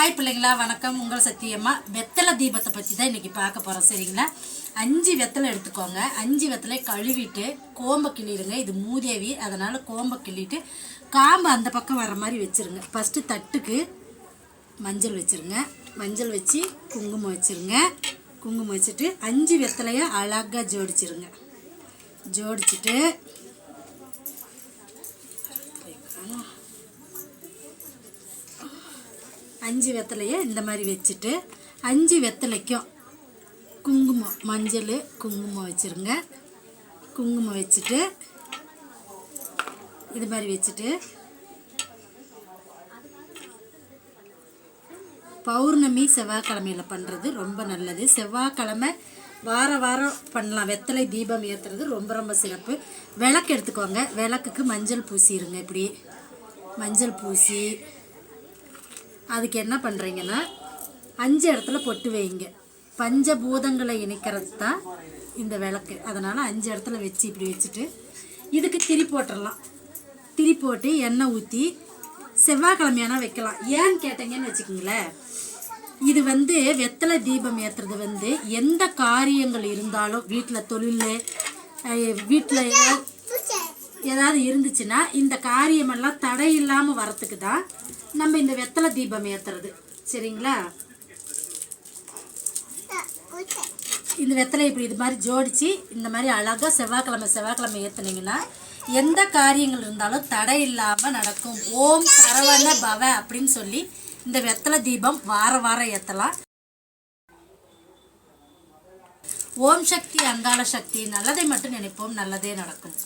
Hi பிள்ளைங்களா, வணக்கம். உங்கள் சத்தியம்மா. வெத்தலை தீபத்தை பற்றி தான் இன்றைக்கி பார்க்க போகிறோம். சரிங்களா? 5 வெத்தலை எடுத்துக்கோங்க. 5 வெத்தலை கழுவிட்டு கோம்பை கிள்ளிடுங்க. இது மூதேவி, அதனால் கோம்பை கிள்ளிட்டு காம்பு அந்த பக்கம் வர மாதிரி வச்சுருங்க. ஃபஸ்ட்டு தட்டுக்கு மஞ்சள் வச்சுருங்க. மஞ்சள் வச்சு குங்குமம் வச்சுருங்க. குங்குமம் வச்சுட்டு 5 வெத்தலையை அழகாக ஜோடிச்சிருங்க. ஜோடிச்சுட்டு 5 வெத்தலையை இந்த மாதிரி வச்சுட்டு 5 வெத்தலைக்கும் குங்குமம், மஞ்சள் குங்குமம் வச்சுருங்க. குங்குமம் வச்சுட்டு இது மாதிரி வச்சுட்டு பௌர்ணமி செவ்வாய்க்கிழமையில் பண்ணுறது ரொம்ப நல்லது. செவ்வாய்க்கிழமை வாரம் பண்ணலாம். வெத்தலை தீபம் ஏற்றுறது ரொம்ப ரொம்ப சிறப்பு. விளக்கு எடுத்துக்கோங்க. விளக்குக்கு மஞ்சள் பூசிடுங்க. இப்படி மஞ்சள் பூசி அதுக்கு என்ன பண்ணுறீங்கன்னா 5 இடத்துல பொட்டு வைங்க. பஞ்சபூதங்களை இணைக்கிறது தான் இந்த விளக்கு. அதனால் 5 இடத்துல வச்சு இப்படி வச்சுட்டு இதுக்கு திரி போட்டுடலாம். திரி போட்டு எண்ணெய் ஊற்றி செவ்வாய்க்கிழமையானா வைக்கலாம். ஏன்னு கேட்டீங்கன்னு வச்சுக்கிங்களேன், இது வெத்தலை தீபம் ஏற்றுறது எந்த காரியங்கள் இருந்தாலும் வீட்டில் தொழில், வீட்டில் ஏதாவது இருந்துச்சுன்னா இந்த காரியமெல்லாம் தடை இல்லாமல் வரத்துக்கு தான் நம்ம இந்த வெத்தலை தீபம் ஏற்றுறது. சரிங்களா? இந்த வெத்தலை இப்படி இது மாதிரி ஜோடிச்சு இந்த மாதிரி அழகாக செவ்வாய்க்கிழமை ஏற்றுனீங்கன்னா எந்த காரியங்கள் இருந்தாலும் தடை இல்லாமல் நடக்கும். ஓம் சரவண பவ அப்படின்னு சொல்லி இந்த வெத்தலை தீபம் வாரம் ஏற்றலாம். ஓம் சக்தி அங்காள சக்தி, நல்லதை மட்டும் நினைப்போம், நல்லதே நடக்கும்.